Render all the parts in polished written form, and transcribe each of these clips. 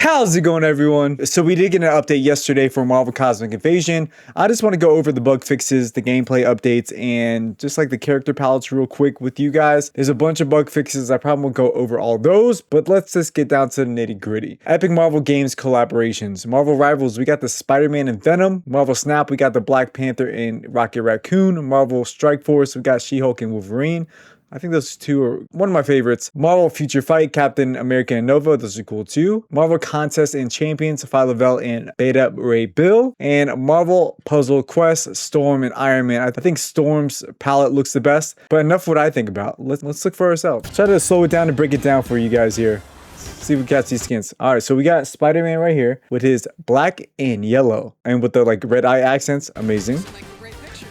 How's it going, everyone? So we did get an update yesterday for Marvel Cosmic Invasion. I just want to go over the bug fixes, the gameplay updates, and just like the character palettes real quick with you guys. There's a bunch of bug fixes. I probably won't go over all those, but let's just get down to the nitty gritty. Epic Marvel Games collaborations. Marvel Rivals, we got the Spider-Man and Venom. Marvel Snap, we got the Black Panther and Rocket Raccoon. Marvel Strike Force, we got She-Hulk and Wolverine. I think those two are one of my favorites. Marvel Future Fight, Captain America and Nova, those are cool too. Marvel Contest and Champions, Phyla-Vell and Beta Ray Bill. And Marvel Puzzle Quest, Storm and Iron Man. I think Storm's palette looks the best, but enough what I think about. Let's look for ourselves. Try to slow it down and break it down for you guys here. See if we catch these skins. All right, so we got Spider-Man right here with his black and yellow and with the like red eye accents. Amazing.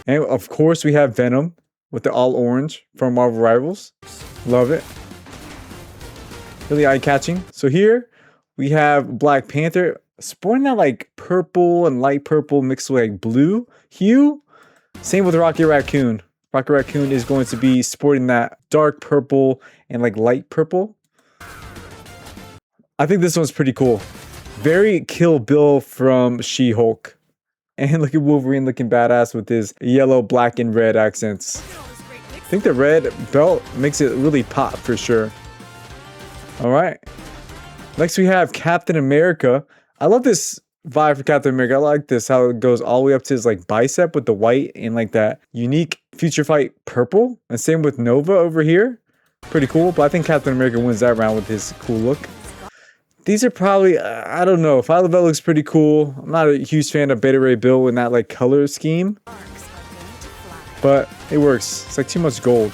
And of course we have Venom with the all orange from Marvel Rivals. Love it. Really eye-catching. So here we have Black Panther sporting that like purple and light purple mixed with like blue hue. Same with Rocket Raccoon. Rocket Raccoon is going to be sporting that dark purple and like light purple. I think this one's pretty cool. Very Kill Bill from She-Hulk. And look at Wolverine looking badass with his yellow, black, and red accents. I think the red belt makes it really pop for sure. All right. Next we have Captain America. I love this vibe for Captain America. I like this, how it goes all the way up to his like bicep with the white and like that unique Future Fight purple. And same with Nova over here. Pretty cool, but I think Captain America wins that round with his cool look. These are probably, I don't know. Phyla-Vell looks pretty cool. I'm not a huge fan of Beta Ray Bill in that like color scheme, but it works. It's like too much gold.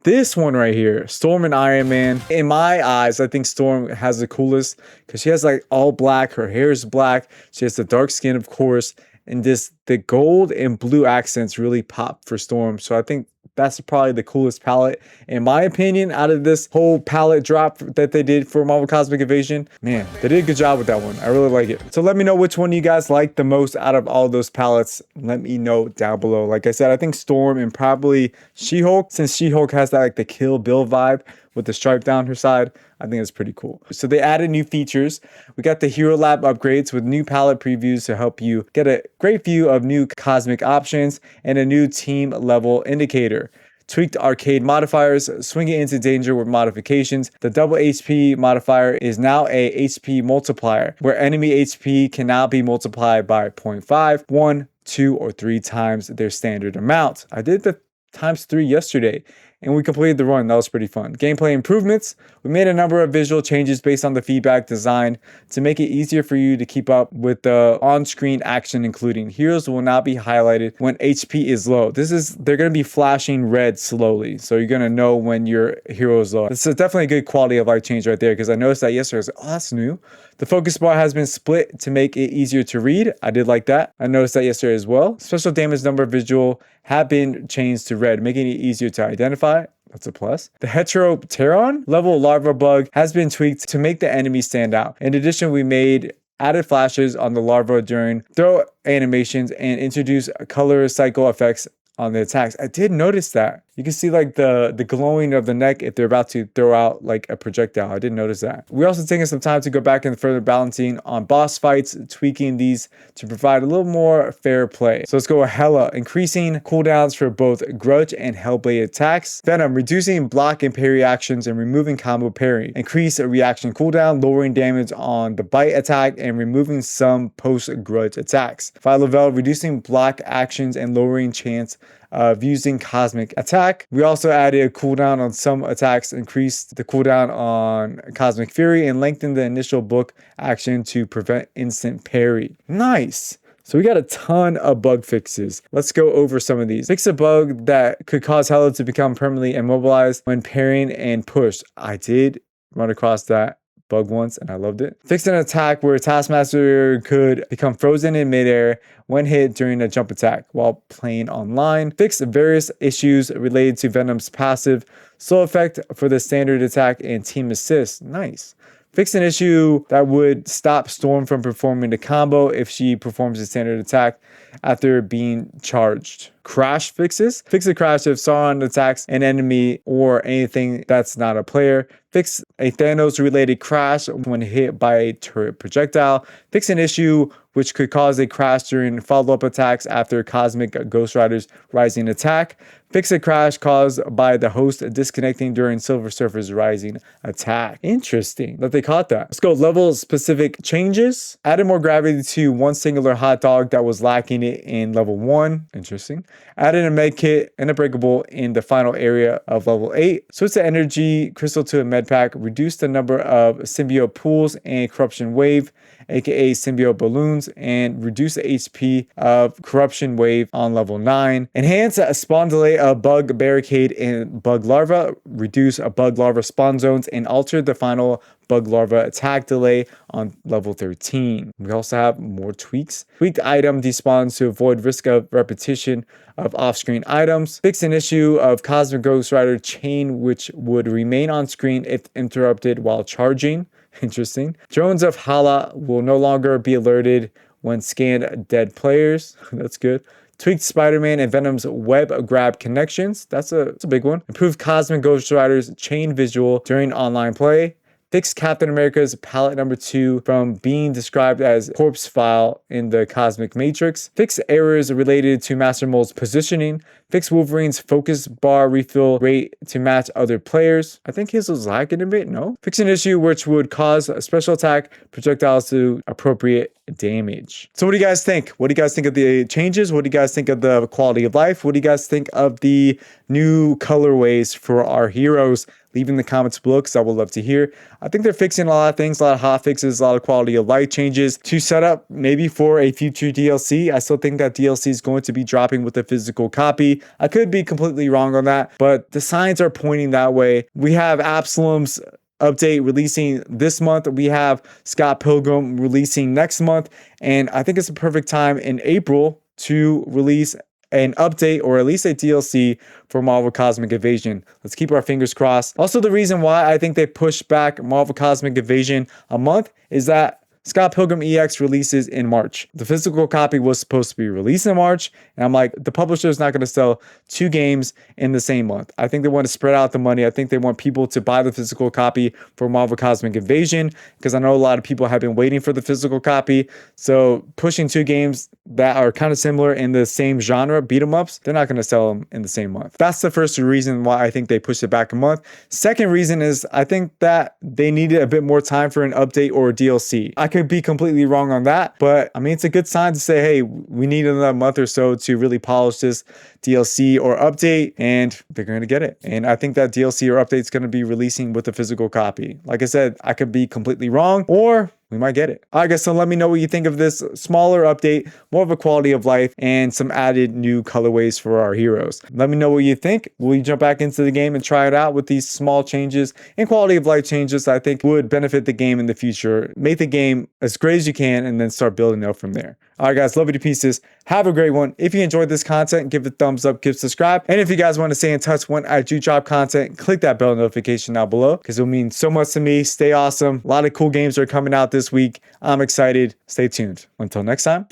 This one right here, Storm and Iron Man. In my eyes, I think Storm has the coolest because she has like all black. Her hair is black. She has the dark skin, of course. And the gold and blue accents really pop for Storm. So I think that's probably the coolest palette, in my opinion, out of this whole palette drop that they did for Marvel Cosmic Invasion. Man, they did a good job with that one. I really like it. So let me know which one you guys like the most out of all those palettes. Let me know down below. Like I said, I think Storm and probably She-Hulk, since She-Hulk has that like the Kill Bill vibe with the stripe down her side. I think it's pretty cool. So they added new features. We got the Hero Lab upgrades with new palette previews to help you get a great view of new cosmic options and a new team level indicator. Tweaked arcade modifiers, swinging into danger with modifications. The double HP modifier is now a HP multiplier, where enemy HP can now be multiplied by 0.5, 1, 2, or 3 times their standard amount. I did the times 3 yesterday, and we completed the run. That was pretty fun. Gameplay improvements. We made a number of visual changes based on the feedback design to make it easier for you to keep up with the on-screen action, including heroes will not be highlighted when HP is low. They're going to be flashing red slowly, so you're going to know when your hero is low. This is definitely a good quality of life change right there, because I noticed that yesterday. I was like, oh, that's new. The focus bar has been split to make it easier to read. I did like that. I noticed that yesterday as well. Special damage number visual have been changed to red, making it easier to identify. That's a plus. The Heteropteron level larva bug has been tweaked to make the enemy stand out. In addition, we made added flashes on the larva during throw animations and introduced color cycle effects on the attacks. I did notice that. You can see like the glowing of the neck if they're about to throw out like a projectile. I did notice that. We're also taking some time to go back and further balancing on boss fights, tweaking these to provide a little more fair play. So let's go with Hela, increasing cooldowns for both Grudge and Hellblade attacks. Venom, reducing block and parry actions and removing combo parry. Increase a reaction cooldown, lowering damage on the bite attack and removing some post-Grudge attacks. Phyla-Vell, reducing block actions and lowering chance of using cosmic attack. We also added a cooldown on some attacks, increased the cooldown on Cosmic Fury, and lengthened the initial book action to prevent instant parry. Nice. So we got a ton of bug fixes. Let's go over some of these. Fix a bug that could cause Hela to become permanently immobilized when parrying and pushed. I did run across that bug once and I loved it. Fix an attack where Taskmaster could become frozen in midair when hit during a jump attack while playing online. Fix various issues related to Venom's passive slow effect for the standard attack and team assist. Nice. Fix an issue that would stop Storm from performing the combo if she performs a standard attack after being charged. crash fixes. Fix the crash if Sauron attacks an enemy or anything that's not a player. Fix a Thanos-related crash when hit by a turret projectile. Fix an issue which could cause a crash during follow-up attacks after Cosmic Ghost Rider's Rising attack. Fix a crash caused by the host disconnecting during Silver Surfer's Rising attack. Interesting that they caught that. Let's go level-specific changes. Added more gravity to one singular hot dog that was lacking it in level 1. Interesting. Added a med kit and a breakable in the final area of level 8. Switch the energy crystal to a med pack. Reduce the number of symbiote pools and corruption wave, aka symbiote balloons, and reduce the HP of corruption wave on level 9. Enhance a spawn delay of bug barricade and bug larva. Reduce a bug larva spawn zones and alter the final bug larva attack delay on level 13. We also have more tweaks. Tweaked item despawns to avoid risk of repetition of off-screen items. Fix an issue of Cosmic Ghost Rider chain which would remain on screen if interrupted while charging. Interesting. Drones of Hala will no longer be alerted when scanned dead players. That's good. Tweaked Spider-Man and Venom's web grab connections. That's a big one. Improved Cosmic Ghost Rider's chain visual during online play. Fixed Captain America's palette number 2 from being described as corpse file in the Cosmic Matrix. Fixed errors related to Master Mold's positioning. Fixed Wolverine's focus bar refill rate to match other players. I think his was lagging a bit, no? Fix an issue which would cause a special attack projectiles to appropriate damage. So what do you guys think? What do you guys think of the changes? What do you guys think of the quality of life? What do you guys think of the new colorways for our heroes? Leave in the comments below because I would love to hear. I think they're fixing a lot of things, a lot of hot fixes, a lot of quality of life changes to set up maybe for a future DLC. I still think that DLC is going to be dropping with a physical copy. I could be completely wrong on that, but the signs are pointing that way. We have Absalom's update releasing this month. We have Scott Pilgrim releasing next month. And I think it's a perfect time in April to release an update or at least a DLC for Marvel Cosmic Invasion. Let's keep our fingers crossed. Also, the reason why I think they pushed back Marvel Cosmic Invasion a month is that Scott Pilgrim EX releases in March. The physical copy was supposed to be released in March, and I'm like, the publisher is not going to sell 2 games in the same month. I think they want to spread out the money. I think they want people to buy the physical copy for Marvel Cosmic Invasion, because I know a lot of people have been waiting for the physical copy. So pushing 2 games that are kind of similar in the same genre, beat 'em ups, they're not going to sell them in the same month. That's the first reason why I think they pushed it back a month. Second reason is I think that they needed a bit more time for an update or a DLC. I could be completely wrong on that, but I mean, it's a good sign to say, hey, we need another month or so to really polish this DLC or update, and they're going to get it. And I think that DLC or update is going to be releasing with a physical copy. Like I said, I could be completely wrong, or we might get it. All right, guys, so let me know what you think of this smaller update, more of a quality of life, and some added new colorways for our heroes. Let me know what you think. Will you jump back into the game and try it out with these small changes and quality of life changes that I think would benefit the game in the future? Make the game as great as you can and then start building up from there. All right, guys, love you to pieces. Have a great one. If you enjoyed this content, give it a thumbs up, give subscribe. And if you guys want to stay in touch when I do drop content, click that bell notification down below because it'll mean so much to me. Stay awesome. A lot of cool games are coming out this week. I'm excited. Stay tuned. Until next time,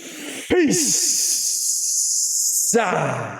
peace.